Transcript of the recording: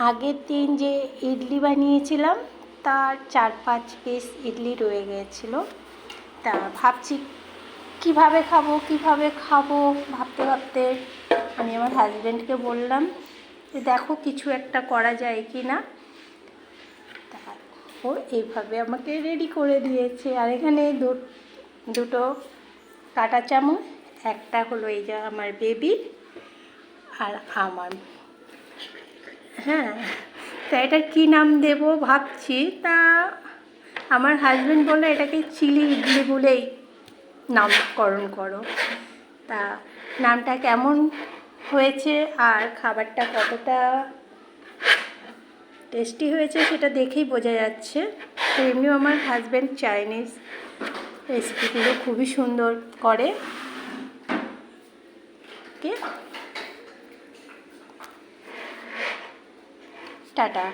আগের দিন যে ইডলি বানিয়েছিলাম তার 4-5 পিস ইডলি রয়ে গিয়েছিলো। তা ভাবছি কিভাবে খাবো ভাবতে ভাবতে আমি আমার হাজব্যান্ডকে বললাম যে দেখো কিছু একটা করা যায় কি না। তা ও এইভাবে আমাকে রেডি করে দিয়েছে। আর এখানে দুটো কাঁটা চামচ, একটা হলো এই যে আমার বেবি আর আমার। হ্যাঁ, তা এটার কী নাম দেবো ভাবছি। তা আমার হাজব্যান্ড বললো এটাকে চিলি ইডলি বলেই নামকরণ করো। তা নামটা কেমন হয়েছে আর খাবারটা কতটা টেস্টি হয়েছে সেটা দেখেই বোঝা যাচ্ছে। তো এমনিও আমার হাজব্যান্ড চাইনিজ রেসিপিগুলো খুবই সুন্দর করে। টাটা।